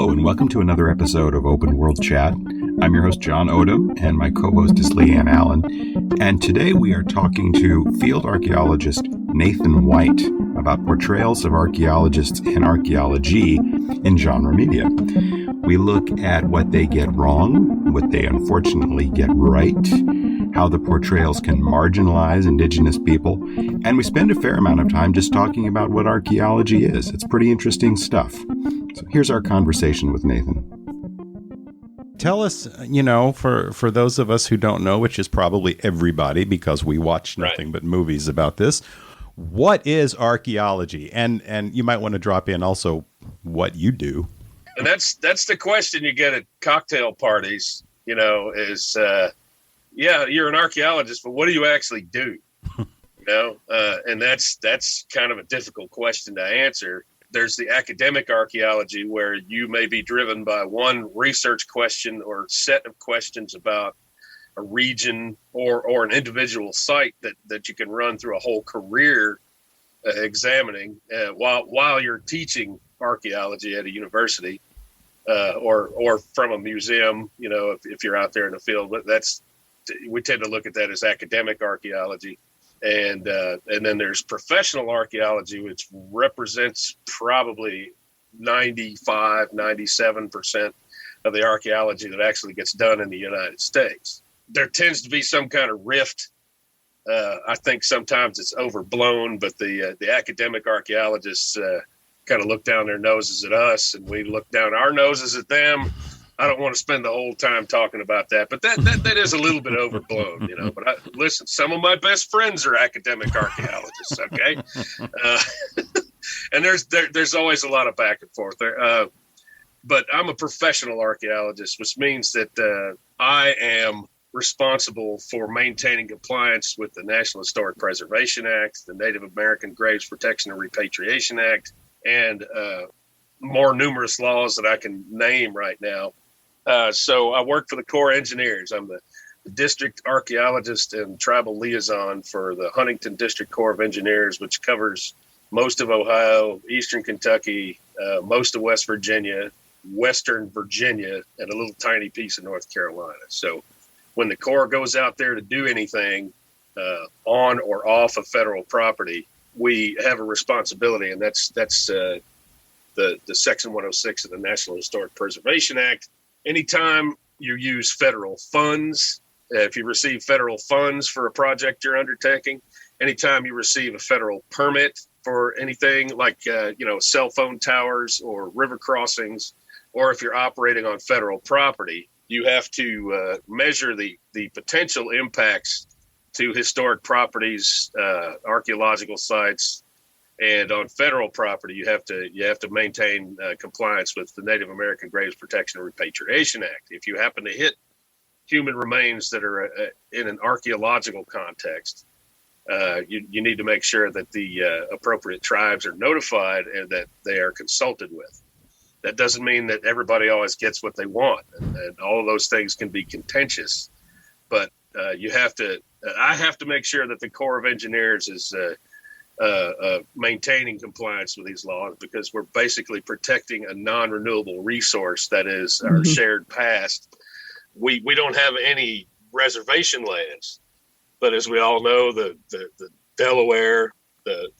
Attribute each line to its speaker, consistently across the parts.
Speaker 1: Hello, and welcome to another episode of Open World Chat. I'm your host, John Odom, and my co-host is Liane Allen. And today we are talking to field archaeologist Nathan White about portrayals of archaeologists and archaeology in genre media. We look at what they get wrong, what they unfortunately get right, how the portrayals can marginalize indigenous people, and we spend a fair amount of time just talking about what archaeology is. It's pretty interesting stuff. So here's our conversation with Nathan.
Speaker 2: Tell us, for those of us who don't know, which is probably everybody because we watch nothing but movies about this, what is archaeology? And you might want to drop in also what you do.
Speaker 3: And that's the question you get at cocktail parties, is, you're an archaeologist, but what do you actually do? And that's kind of a difficult question to answer. There's the academic archaeology where you may be driven by one research question or set of questions about a region or an individual site that you can run through a whole career examining while you're teaching archaeology at a university or from a museum, if you're out there in the field. But we tend to look at that as academic archaeology. And then there's professional archaeology, which represents probably 97% of the archaeology that actually gets done in the United States. There tends to be some kind of rift. I think sometimes it's overblown, but the academic archaeologists kind of look down their noses at us, and we look down our noses at them. I don't want to spend the whole time talking about that, but that is a little bit overblown, But listen, some of my best friends are academic archaeologists, okay? And there's always a lot of back and forth there. But I'm a professional archaeologist, which means that I am responsible for maintaining compliance with the National Historic Preservation Act, the Native American Graves Protection and Repatriation Act, and more numerous laws that I can name right now. So I work for the Corps of Engineers. I'm the district archaeologist and tribal liaison for the Huntington District Corps of Engineers, which covers most of Ohio, eastern Kentucky, most of West Virginia, western Virginia, and a little tiny piece of North Carolina. So when the Corps goes out there to do anything on or off of federal property, we have a responsibility, and that's the Section 106 of the National Historic Preservation Act. Anytime you use federal funds, if you receive federal funds for a project you're undertaking, anytime you receive a federal permit for anything like, cell phone towers or river crossings, or if you're operating on federal property, you have to measure the potential impacts to historic properties, archaeological sites. And on federal property, you have to maintain compliance with the Native American Graves Protection and Repatriation Act. If you happen to hit human remains that are in an archaeological context, you need to make sure that the appropriate tribes are notified and that they are consulted with. That doesn't mean that everybody always gets what they want, and all of those things can be contentious. But I have to make sure that the Corps of Engineers is maintaining compliance with these laws, because we're basically protecting a non-renewable resource that is our shared past. We don't have any reservation lands, but as we all know, the Delaware, the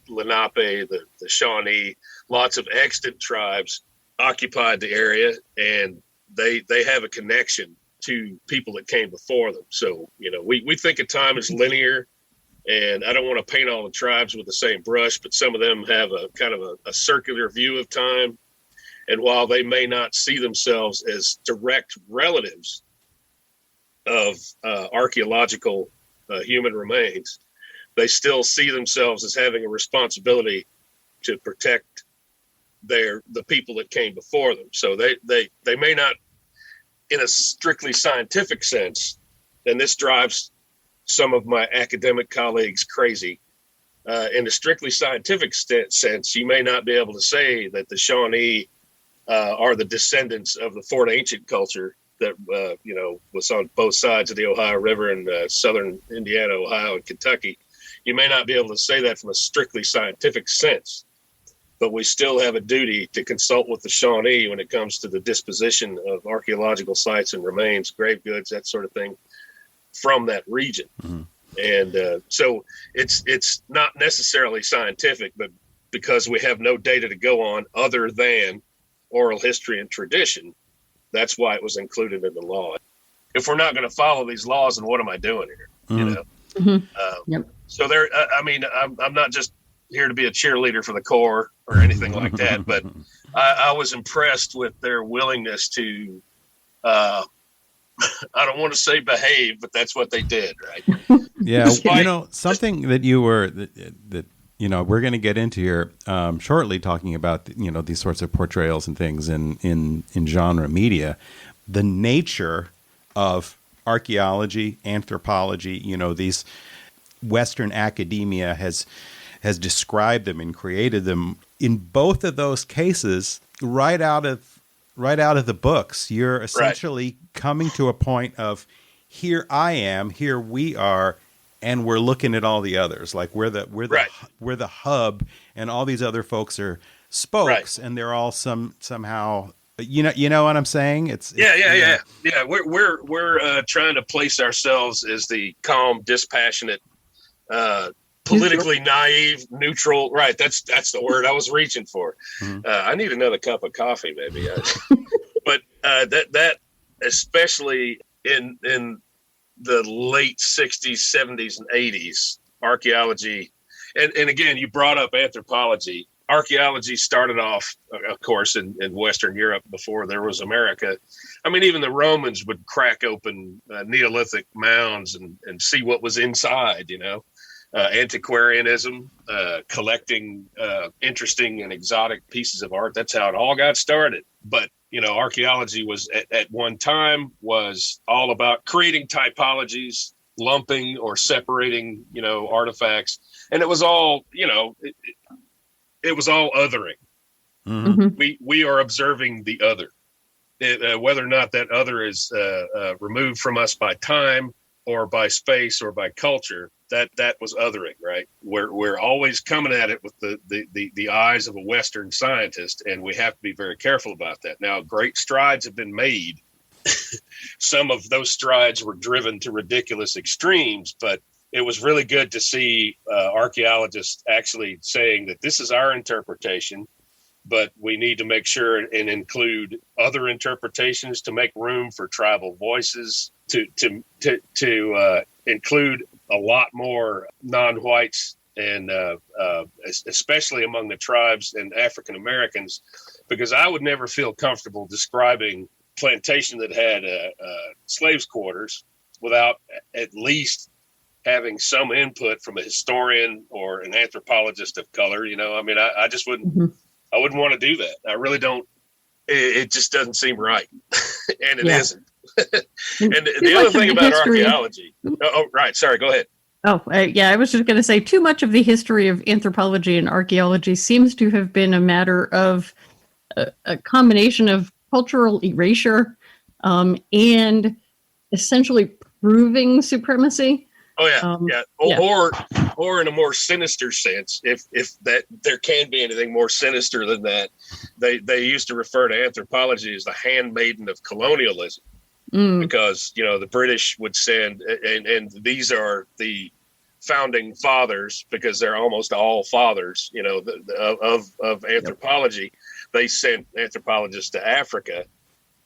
Speaker 3: Lenape, the Shawnee, lots of extant tribes occupied the area, and they have a connection to people that came before them. So, we think of time as linear. And I don't want to paint all the tribes with the same brush, but some of them have a kind of a circular view of time. And while they may not see themselves as direct relatives of archaeological human remains, they still see themselves as having a responsibility to protect the people that came before them. So they may not, in a strictly scientific sense, and this drives some of my academic colleagues crazy. In a strictly scientific sense, you may not be able to say that the Shawnee are the descendants of the Fort Ancient culture that was on both sides of the Ohio River in southern Indiana, Ohio, and Kentucky. You may not be able to say that from a strictly scientific sense. but we still have a duty to consult with the Shawnee when it comes to the disposition of archaeological sites and remains, grave goods, that sort of thing, from that region. Mm-hmm. And so it's not necessarily scientific, but because we have no data to go on other than oral history and tradition, that's why it was included in the law. If we're not going to follow these laws, then what am I doing here? Mm-hmm. You know? Mm-hmm. Yep. So there, I mean, I'm not just here to be a cheerleader for the Corps or anything like that, but I was impressed with their willingness to, I don't want to say behave, but that's what they did, right?
Speaker 2: Yeah. Something that you were, that we're going to get into here shortly, talking about, these sorts of portrayals and things in genre media, the nature of archaeology, anthropology, these Western academia has described them and created them. In both of those cases, right out of the books, you're essentially coming to a point of, here I am, here we are, and we're looking at all the others. Like we're the hub, and all these other folks are spokes, and they're all somehow. You know what I'm saying?
Speaker 3: Yeah. We're trying to place ourselves as the calm, dispassionate, politically naive, neutral. Right. That's the word I was reaching for. Mm-hmm. I need another cup of coffee, maybe. But that especially in the late 60s, 70s, and 80s, archaeology, and again, you brought up anthropology. Archaeology started off, of course, in Western Europe before there was America. I mean, even the Romans would crack open Neolithic mounds and see what was inside, antiquarianism, collecting interesting and exotic pieces of art. That's how it all got started. But, archaeology was at one time was all about creating typologies, lumping or separating, artifacts. And it was all, it was all othering. Mm-hmm. We are observing the other, whether or not that other is removed from us by time or by space or by culture. That was othering, right? We're always coming at it with the eyes of a Western scientist, and we have to be very careful about that. Now, great strides have been made. Some of those strides were driven to ridiculous extremes, but it was really good to see archaeologists actually saying that this is our interpretation, but we need to make sure and include other interpretations to make room for tribal voices, to include a lot more non-whites, and especially among the tribes and African Americans, because I would never feel comfortable describing plantation that had slaves' quarters without at least having some input from a historian or an anthropologist of color. I just wouldn't. Mm-hmm. I wouldn't want to do that. I really don't. It just doesn't seem right, and it isn't. And the other thing about archaeology. Oh, right. Sorry. Go ahead.
Speaker 4: I was just going to say, too much of the history of anthropology and archaeology seems to have been a matter of a combination of cultural erasure and essentially proving supremacy.
Speaker 3: Oh yeah. Or in a more sinister sense, if that there can be anything more sinister than that, they used to refer to anthropology as the handmaiden of colonialism, because the British would send, and these are the founding fathers, because they're almost all fathers, of anthropology. Yep. They sent anthropologists to Africa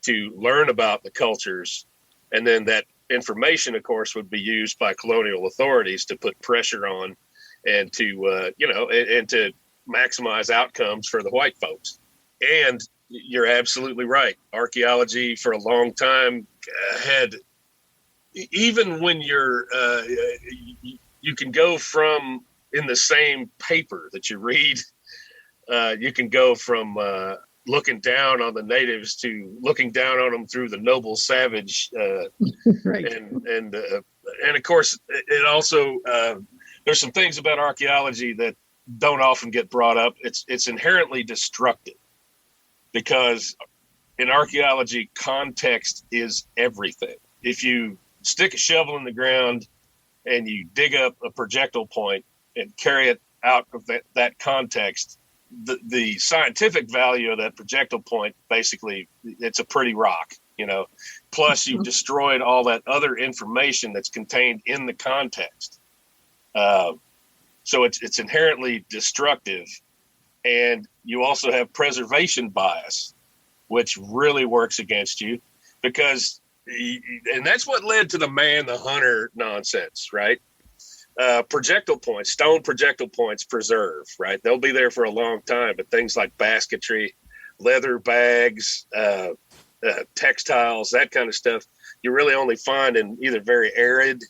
Speaker 3: to learn about the cultures, and then that information, of course, would be used by colonial authorities to put pressure on and to, and to maximize outcomes for the white folks. And you're absolutely right. Archaeology for a long time had, even when you can go from, in the same paper that you read, you can go from looking down on the natives to looking down on them through the noble savage, right. And of course it also there's some things about archaeology that don't often get brought up. It's inherently destructive, because in archaeology, context is everything. If you stick a shovel in the ground and you dig up a projectile point and carry it out of that context, the scientific value of that projectile point, basically, it's a pretty rock, plus you've destroyed all that other information that's contained in the context. So it's inherently destructive. And you also have preservation bias, which really works against you and that's what led to the man, the hunter nonsense, right? Projectile points, stone projectile points preserve, right? They'll be there for a long time, but things like basketry, leather bags, textiles, that kind of stuff, you really only find in either very arid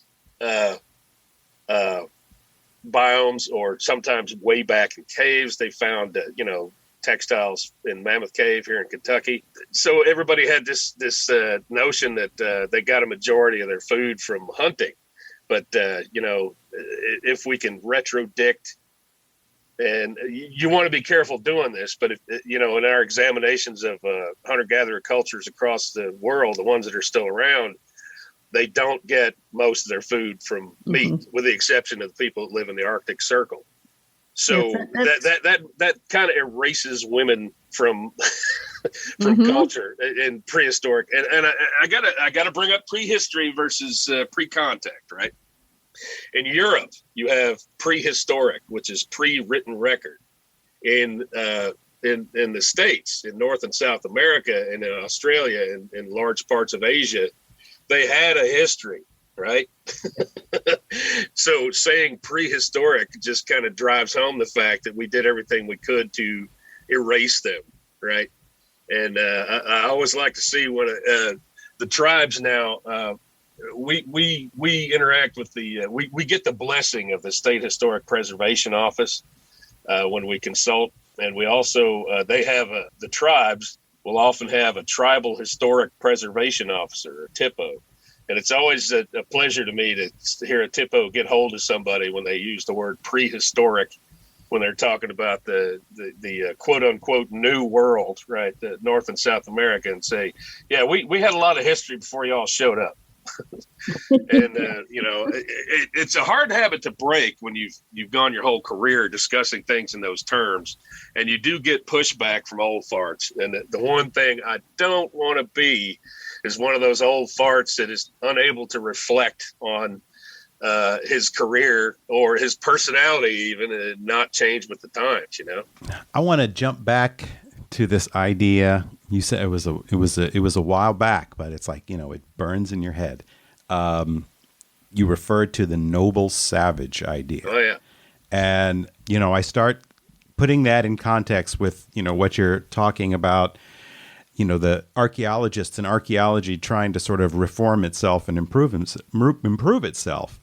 Speaker 3: biomes, or sometimes way back in caves. They found, textiles in Mammoth Cave here in Kentucky. So everybody had this notion that they got a majority of their food from hunting. But, if we can retrodict, and you want to be careful doing this, but, in our examinations of hunter-gatherer cultures across the world, the ones that are still around, they don't get most of their food from meat, with the exception of the people that live in the Arctic Circle. So that kind of erases women from culture in prehistoric. And I gotta bring up prehistory versus pre-contact, right? In Europe, you have prehistoric, which is pre-written record. In the States, in North and South America, and in Australia, and in large parts of Asia, they had a history, right? So saying prehistoric just kind of drives home the fact that we did everything we could to erase them, right? And I always like to see when the tribes now, we interact with we get the blessing of the State Historic Preservation Office when we consult, and we also they have the tribes will often have a tribal historic preservation officer, or TIPO. And it's always a pleasure to me to hear a TIPO get hold of somebody when they use the word prehistoric, when they're talking about the quote unquote new world, right? The North and South America, and say, yeah, we had a lot of history before y'all showed up. And it's a hard habit to break when you've gone your whole career discussing things in those terms, and you do get pushback from old farts. And the one thing I don't want to be is one of those old farts that is unable to reflect on his career or his personality, even, and not change with the times.
Speaker 2: I want to jump back to this idea. You said it was a while back, but it's like, it burns in your head. You referred to the noble savage idea.
Speaker 3: Oh yeah.
Speaker 2: And, I start putting that in context with, what you're talking about, the archaeologists and archaeology trying to sort of reform itself and improve itself.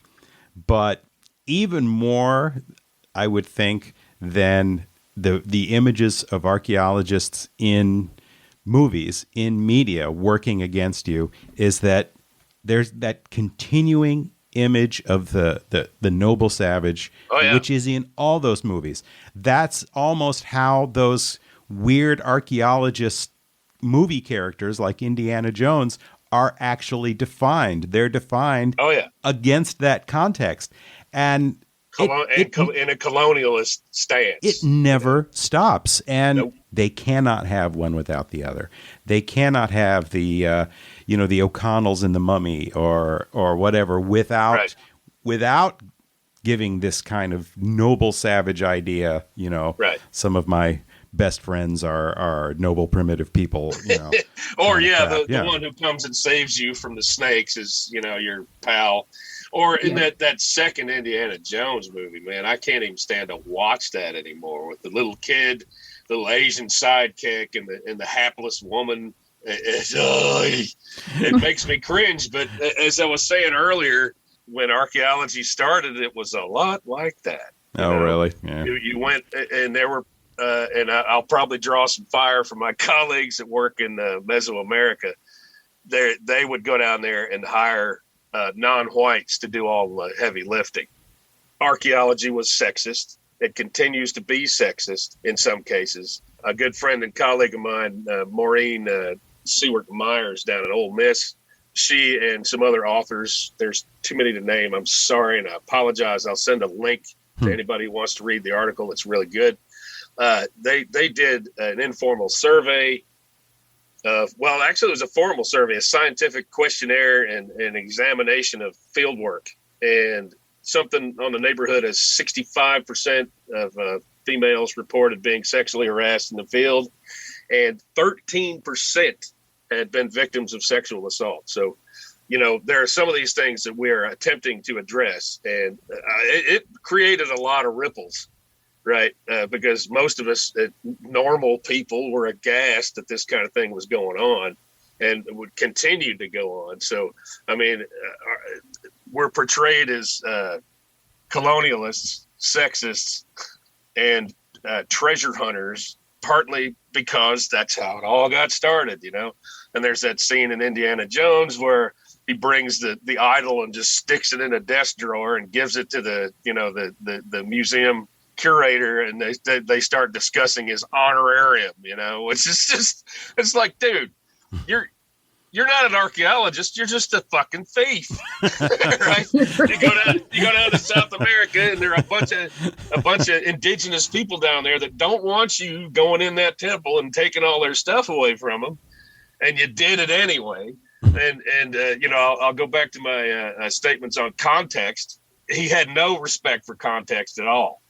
Speaker 2: But even more, I would think, than the images of archaeologists in movies, in media, working against you, is that there's that continuing image of the noble savage, which is in all those movies. That's almost how those weird archaeologist movie characters like Indiana Jones are actually defined. They're defined against that context. And in a
Speaker 3: colonialist stance.
Speaker 2: It never stops. And they cannot have one without the other. They cannot have the O'Connells in The Mummy or whatever without giving this kind of noble savage idea. Some of my best friends are noble primitive people.
Speaker 3: Or the one who comes and saves you from the snakes is your pal. Or in that second Indiana Jones movie, man, I can't even stand to watch that anymore, with the little kid, little Asian sidekick, and the hapless woman. It makes me cringe. But as I was saying earlier, when archaeology started, it was a lot like that.
Speaker 2: Really? Yeah.
Speaker 3: You went, and there were, and I'll probably draw some fire from my colleagues that work in Mesoamerica. They would go down there and hire non-whites to do all the heavy lifting. Archaeology was sexist. It continues to be sexist in some cases. A good friend and colleague of mine, Maureen Seward Myers down at Ole Miss, she and some other authors, there's too many to name, I'm sorry, and I apologize. I'll send a link to anybody who wants to read the article. It's really good. They did an informal survey. Actually, it was a formal survey, a scientific questionnaire and an examination of field work. And something on the neighborhood of 65% of females reported being sexually harassed in the field, and 13% had been victims of sexual assault. So, there are some of these things that we're attempting to address, and it created a lot of ripples, right? Because most of us, normal people, were aghast that this kind of thing was going on and would continue to go on. So, I mean, we're portrayed as colonialists, sexists, and treasure hunters, partly because that's how it all got started, And there's that scene in Indiana Jones where he brings the idol and just sticks it in a desk drawer and gives it to the museum curator, and they start discussing his honorarium, which is just, it's like, dude, you're not an archaeologist, you're just a fucking thief. Right? You go down to South America, and there are a bunch of indigenous people down there that don't want you going in that temple and taking all their stuff away from them, and you did it anyway. And I'll go back to my statements on context. He had no respect for context at all.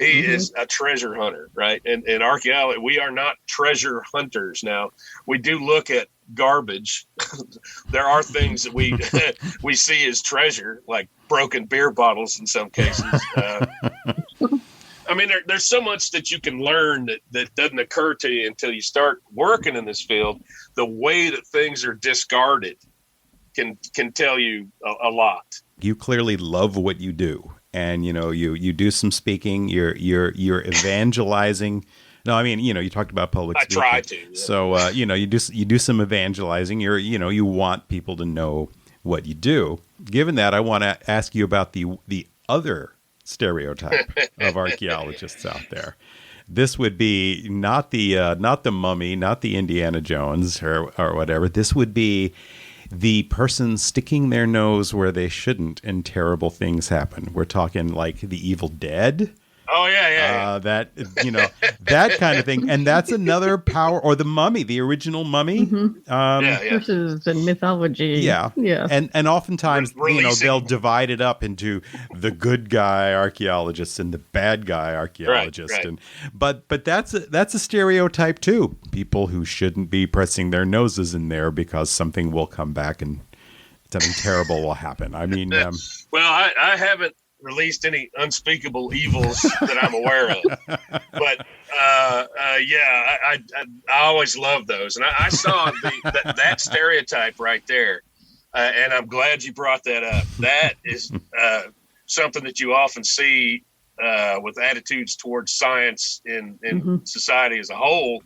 Speaker 3: He is a treasure hunter, right? And in archaeology, we are not treasure hunters. Now, we do look at garbage. There are things that we see as treasure, like broken beer bottles in some cases. I mean, there's so much that you can learn that doesn't occur to you until you start working in this field. The way that things are discarded can tell you a lot.
Speaker 2: You clearly love what you do. And, you do some speaking, you're evangelizing. No, I mean, you talked about public speaking.
Speaker 3: I try to. Yeah.
Speaker 2: So, you do some evangelizing. You want people to know what you do. Given that, I want to ask you about the other stereotype of archaeologists out there. This would be not the mummy, not the Indiana Jones or whatever. This would be the person sticking their nose where they shouldn't and terrible things happen. We're talking like the Evil Dead.
Speaker 3: Oh, yeah.
Speaker 2: That kind of thing. And that's another power, or the mummy, the original mummy.
Speaker 4: Versus in mythology.
Speaker 2: Yeah. And oftentimes, they'll divide it up into the good guy archaeologist and the bad guy archaeologist.
Speaker 3: Right.
Speaker 2: But that's a stereotype too. People who shouldn't be pressing their noses in there because something will come back and something terrible will happen. I mean,
Speaker 3: well, I haven't released any unspeakable evils that I'm aware of, but I always love those, and I saw that stereotype right there, and I'm glad you brought that up. That is something that you often see with attitudes towards science in society as a whole.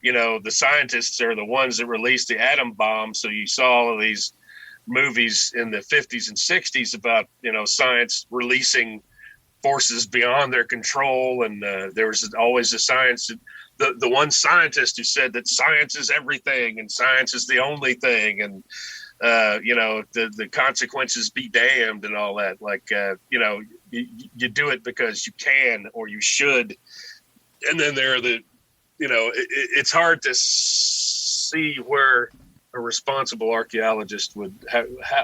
Speaker 3: The scientists are the ones that released the atom bomb, so you saw all of these movies in the 50s and 60s about science releasing forces beyond their control, and there was always a science, the one scientist who said that science is everything and science is the only thing, and the consequences be damned and all that. Like you do it because you can or you should, and then there are it's hard to see where a responsible archaeologist would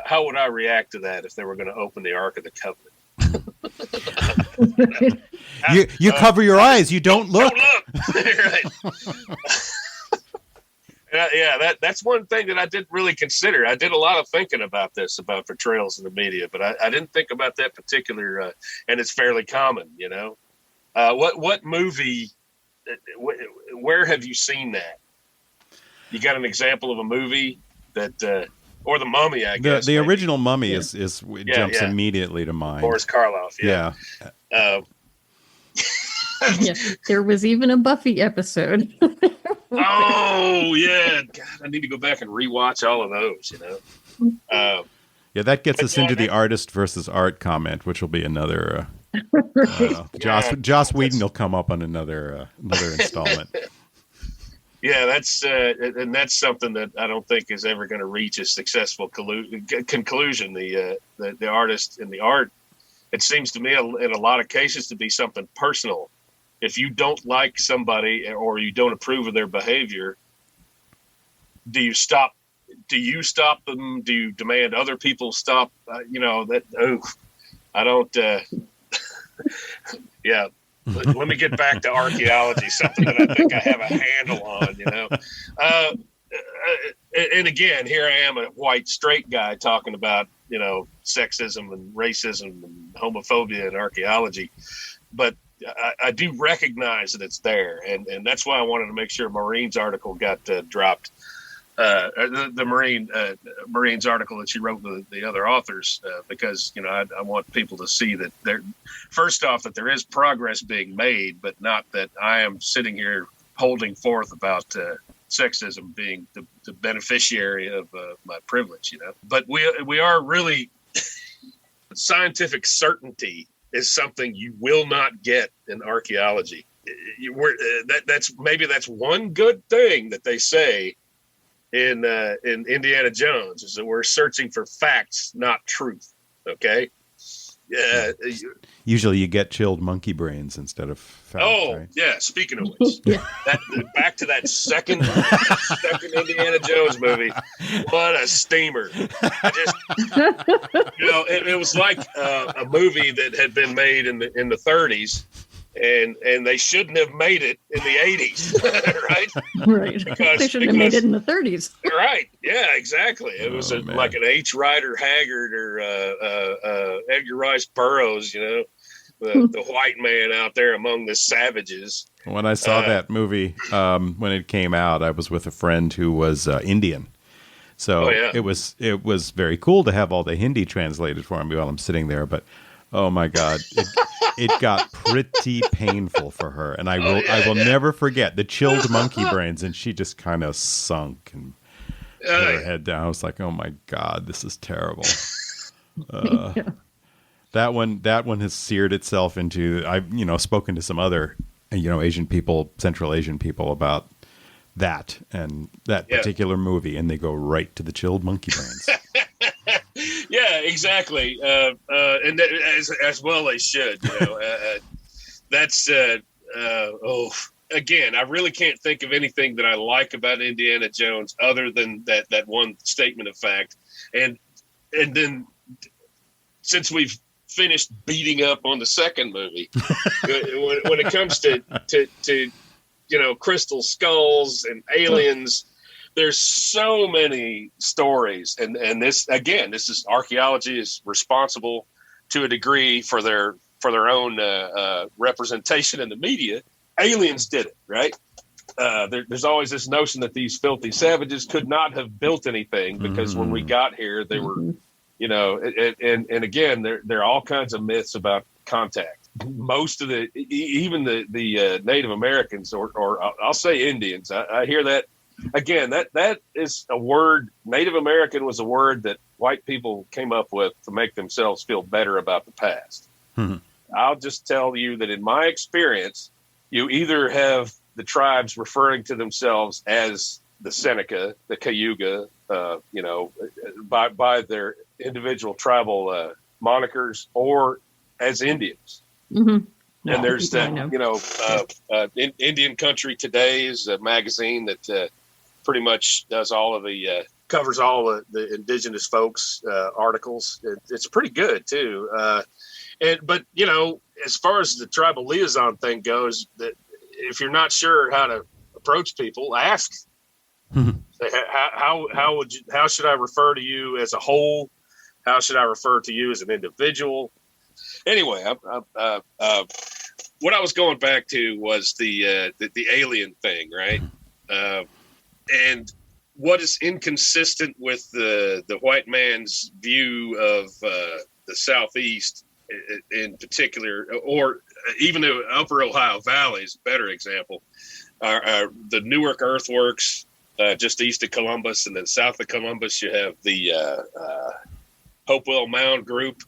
Speaker 3: how would I react to that if they were going to open the Ark of the Covenant?
Speaker 2: you cover your eyes. You don't look.
Speaker 3: Right. That's one thing that I didn't really consider. I did a lot of thinking about this, about portrayals in the media, but I didn't think about that particular, and it's fairly common, What movie, where have you seen that? You got an example of a movie that, or the Mummy, I guess.
Speaker 2: The original Mummy jumps immediately to mind.
Speaker 3: Boris Karloff,
Speaker 2: yeah.
Speaker 4: There was even a Buffy episode.
Speaker 3: Oh yeah, God, I need to go back and rewatch all of those.
Speaker 2: That gets us into the artist versus art comment, which will be another. Joss Whedon will come up on another installment.
Speaker 3: Yeah, that's something that I don't think is ever going to reach a successful conclusion. The artist and the art, it seems to me in a lot of cases to be something personal. if you don't like somebody or you don't approve of their behavior, do you stop them? Do you demand other people stop? I don't. Yeah. Let me get back to archaeology, something that I think I have a handle on, and again, here I am, a white straight guy talking about, sexism and racism and homophobia in archaeology. But I do recognize that it's there. And that's why I wanted to make sure Maureen's article got dropped. The Marine's article that she wrote with the other authors, because I want people to see that first off, that there is progress being made, but not that I am sitting here holding forth about sexism being the beneficiary of my privilege. But we are really scientific certainty is something you will not get in archaeology. That's one good thing that they say in Indiana Jones, is that we're searching for facts, not truth. Okay.
Speaker 2: Usually you get chilled monkey brains instead of facts.
Speaker 3: Oh,
Speaker 2: right?
Speaker 3: Yeah. Speaking of which, back to that second Indiana Jones movie. What a steamer! It was like a movie that had been made in the 30s. And they shouldn't have made it in the 80s, right?
Speaker 4: Right.
Speaker 3: Because
Speaker 4: they should have made it in the 30s.
Speaker 3: Right. Yeah, exactly. It was like an H. Rider Haggard or Edgar Rice Burroughs, the white man out there among the savages.
Speaker 2: When I saw that movie, when it came out, I was with a friend who was Indian. So it was very cool to have all the Hindi translated for me while I'm sitting there. But, oh, my God, it got pretty painful for her. And I will never forget the chilled monkey brains. And she just kind of sunk and put her head down. I was like, oh, my God, this is terrible. That one has seared itself into, I've, spoken to some other, Asian people, Central Asian people about that and that particular movie. And they go right to the chilled monkey brains.
Speaker 3: Yeah, exactly. And as well they should. That's again, I really can't think of anything that I like about Indiana Jones other than that one statement of fact. And then since we've finished beating up on the second movie, when it comes to crystal skulls and aliens. There's so many stories, and this is archaeology is responsible to a degree for their own representation in the media. Aliens did it, right? There's always this notion that these filthy savages could not have built anything because when we got here, they were, and again, there are all kinds of myths about contact. Most of even the Native Americans, or I'll say Indians, I hear that. Again, that is a word. Native American was a word that white people came up with to make themselves feel better about the past. Mm-hmm. I'll just tell you that in my experience, you either have the tribes referring to themselves as the Seneca, the Cayuga, by their individual tribal monikers, or as Indians. Mm-hmm. No, and there's that, Indian Country Today is a magazine that pretty much does all of the covers all the indigenous folks articles. It's pretty good too. But as far as the tribal liaison thing goes, that if you're not sure how to approach people, ask. Mm-hmm. How should I refer to you as a whole? How should I refer to you as an individual? Anyway, what I was going back to was the alien thing, right? And what is inconsistent with the white man's view of the Southeast in particular, or even the Upper Ohio Valley is a better example, are the Newark earthworks just east of Columbus, and then south of Columbus you have the Hopewell Mound Group.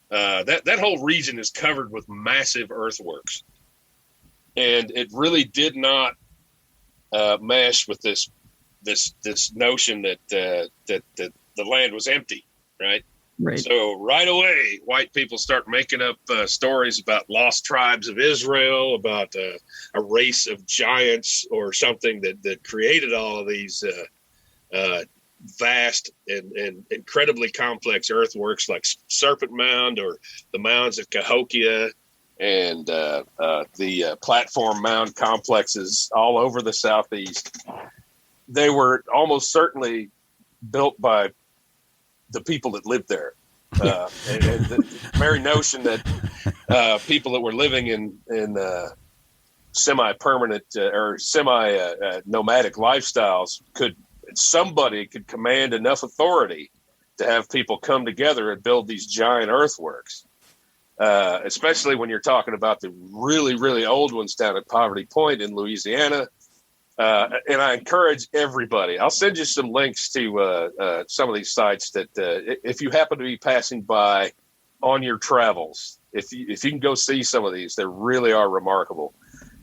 Speaker 3: That whole region is covered with massive earthworks, and it really did not mesh with this notion that the land was empty, right?
Speaker 4: Right.
Speaker 3: So right away, white people start making up stories about lost tribes of Israel, about a race of giants or something that created all of these vast and incredibly complex earthworks like Serpent Mound or the mounds of Cahokia and the platform mound complexes all over the Southeast. They were almost certainly built by the people that lived there. And the very notion that people that were living in semi-permanent or semi-nomadic lifestyles somebody could command enough authority to have people come together and build these giant earthworks, especially when you're talking about the really, really old ones down at Poverty Point in Louisiana. And I encourage everybody. I'll send you some links to some of these sites that if you happen to be passing by on your travels, if you can go see some of these, they really are remarkable.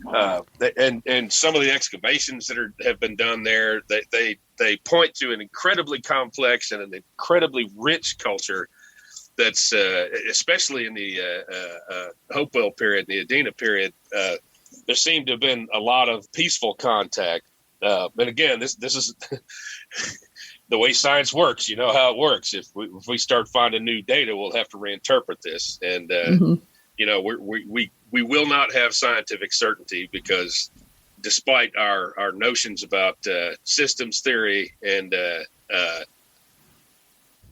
Speaker 3: And some of the excavations that have been done there, they point to an incredibly complex and an incredibly rich culture that's especially in the Hopewell period, the Adena period. There seemed to have been a lot of peaceful contact. And again, this is the way science works. You know how it works. If we start finding new data, we'll have to reinterpret this. And, you know, we will not have scientific certainty because despite our notions about systems theory and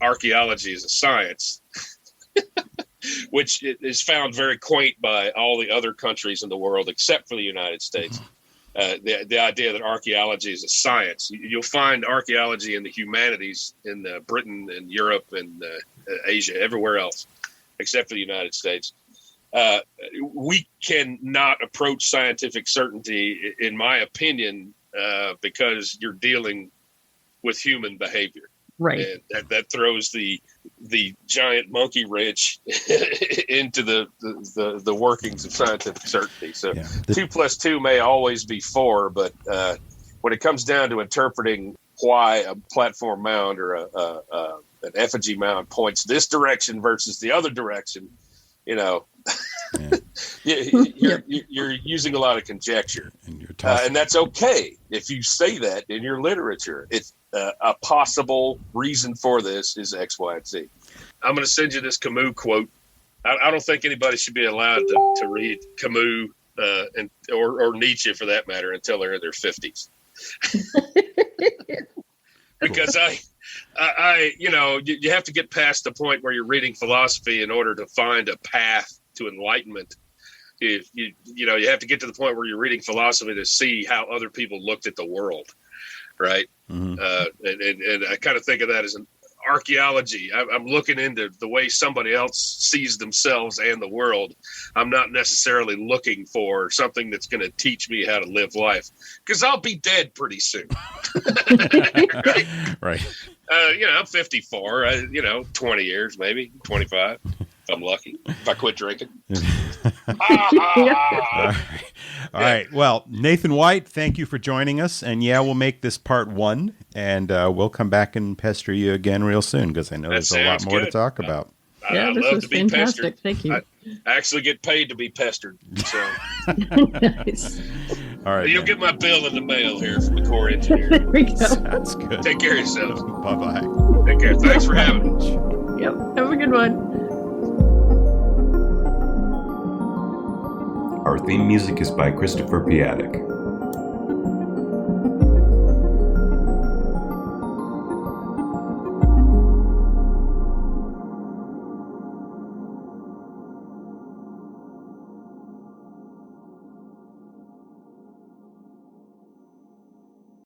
Speaker 3: archaeology as a science, which is found very quaint by all the other countries in the world except for the United States. The idea that archaeology is a science. You'll find archaeology in the humanities in Britain and Europe and Asia, everywhere else except for the United States. We cannot approach scientific certainty, in my opinion, because you're dealing with human behavior.
Speaker 4: Right.
Speaker 3: And that throws the giant monkey wrench into the workings of scientific certainty. So 2 + 2 may always be 4, but when it comes down to interpreting why a platform mound or an effigy mound points this direction versus the other direction, you know, you're using a lot of conjecture, and that's okay if you say that in your literature. It's a possible reason for this is X, Y, and Z. I'm going to send you this Camus quote. I don't think anybody should be allowed to read Camus or Nietzsche, for that matter, until they're in their 50s. Because I you know, you have to get past the point where you're reading philosophy in order to find a path to enlightenment. If you have to get to the point where you're reading philosophy to see how other people looked at the world, right? Mm-hmm. And I kind of think of that as an archaeology. I'm looking into the way somebody else sees themselves and the world. I'm not necessarily looking for something that's going to teach me how to live life, because I'll be dead pretty soon.
Speaker 2: Right.
Speaker 3: I'm 54. 20 years, maybe 25. If I'm lucky, if I quit drinking.
Speaker 2: All right. Well, Nathan White, thank you for joining us. And we'll make this part 1, and we'll come back and pester you again real soon, because I know there's a lot more to talk about.
Speaker 4: I this was fantastic. Pestered. Thank you.
Speaker 3: I actually get paid to be pestered. So.
Speaker 4: Nice.
Speaker 2: All right.
Speaker 3: You'll get my bill in the mail here from the Corps Engineer.
Speaker 4: There we go.
Speaker 2: That's good.
Speaker 3: Take care of yourselves.
Speaker 2: Bye-bye.
Speaker 3: Take care. Thanks for having me.
Speaker 4: Yep. Have a good one.
Speaker 1: Our theme music is by Christopher Piatek.